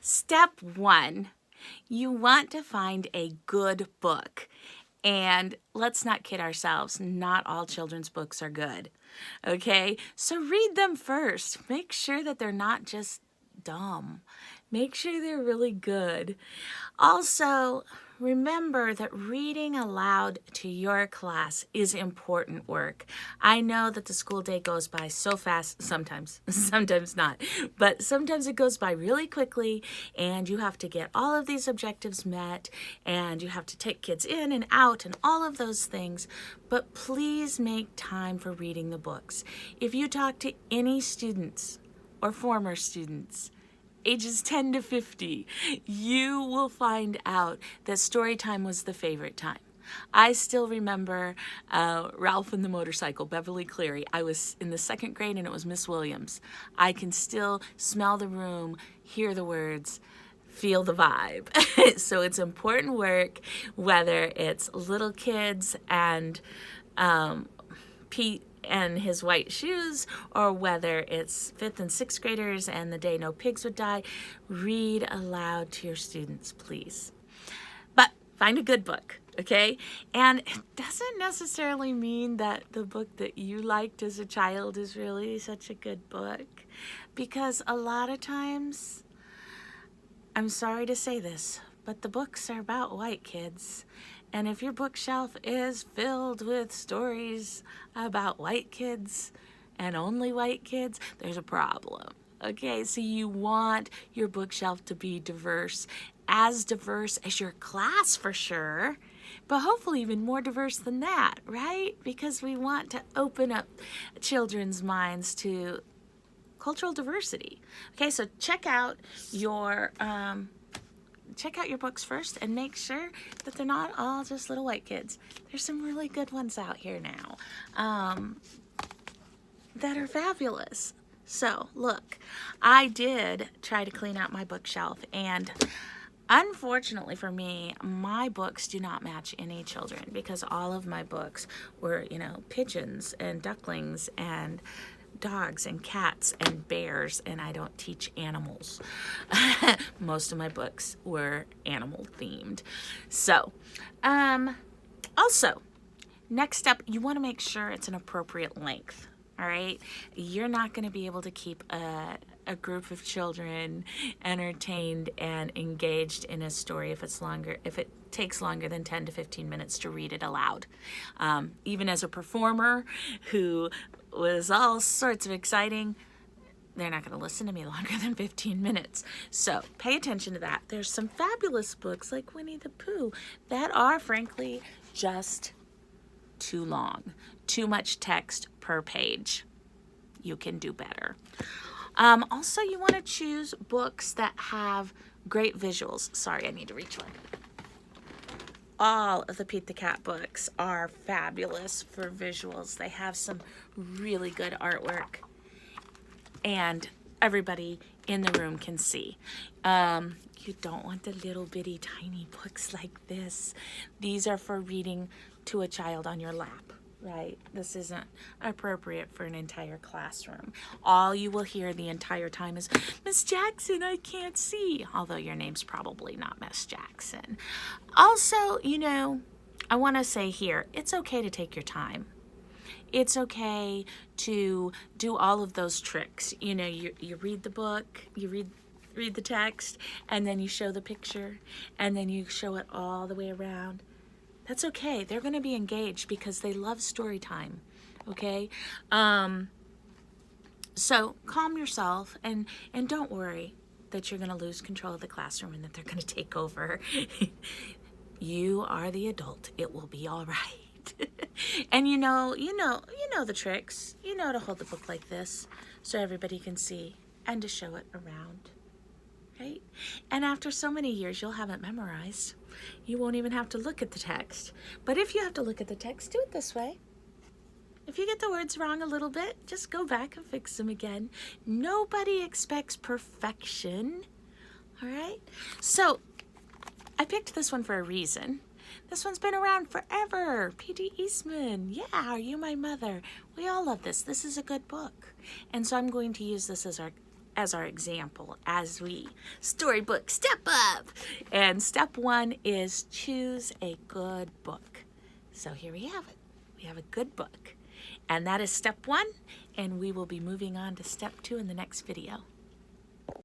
Step one, you want to find a good book. And let's not kid ourselves, not all children's books are good. Okay? So read them first. Make sure that they're not just dumb. Make sure they're really good. Also, remember that reading aloud to your class is important work. I know that the school day goes by so fast sometimes, sometimes not, but sometimes it goes by really quickly and you have to get all of these objectives met and you have to take kids in and out and all of those things. But please make time for reading the books. If you talk to any students or former students, ages 10 to 50, you will find out that story time was the favorite time. I still remember Ralph and the Motorcycle, Beverly Cleary. I was in the second grade and it was Miss Williams. I can still smell the room, hear the words, feel the vibe. So it's important work, whether it's little kids and Pete and his white shoes, or whether it's 5th and 6th graders and the day no pigs would die. Read aloud to your students, please. But find a good book, okay? And it doesn't necessarily mean that the book that you liked as a child is really such a good book, because a lot of times, I'm sorry to say this, but the books are about white kids. And if your bookshelf is filled with stories about white kids and only white kids, there's a problem. Okay, so you want your bookshelf to be diverse as your class for sure, but hopefully even more diverse than that, right? Because we want to open up children's minds to cultural diversity. Okay, so check out your books first and make sure that they're not all just little white kids. There's some really good ones out here now that are fabulous. So look, I did try to clean out my bookshelf, and unfortunately for me, my books do not match any children, because all of my books were, pigeons and ducklings and dogs and cats and bears, and I don't teach animals. Most of my books were animal themed. So, also, next up, you want to make sure it's an appropriate length. All right, you're not going to be able to keep a group of children entertained and engaged in a story if it takes longer than 10 to 15 minutes to read it aloud. Even as a performer who was all sorts of exciting, they're not going to listen to me longer than 15 minutes. So pay attention to that. There's some fabulous books like Winnie the Pooh that are frankly just too long, too much text per page. You can do better. Also, you want to choose books that have great visuals. Sorry, I need to reach one. All of the Pete the Cat books are fabulous for visuals. They have some really good artwork, and everybody in the room can see. You don't want the little bitty tiny books like this. These are for reading to a child on your lap, right? This isn't appropriate for an entire classroom. All you will hear the entire time is, "Miss Jackson, I can't see," although your name's probably not Miss Jackson. Also, I want to say here, it's okay to take your time. It's okay to do all of those tricks. You read the book, you read the text, and then you show the picture, and then you show it all the way around. That's okay. They're going to be engaged because they love story time, okay? So calm yourself and don't worry that you're going to lose control of the classroom and that they're going to take over. You are the adult. It will be all right. And you know the tricks. You know to hold the book like this so everybody can see and to show it around. Right? And after so many years, you'll have it memorized. You won't even have to look at the text. But if you have to look at the text, do it this way. If you get the words wrong a little bit, just go back and fix them again. Nobody expects perfection. All right? So I picked this one for a reason. This one's been around forever. P.D. Eastman. Yeah, Are You My Mother? We all love this. This is a good book. And so I'm going to use this as our as our example as we storybook step up. And step 1 is choose a good book. So here we have it. We have a good book. And that is step 1, and we will be moving on to step 2 in the next video.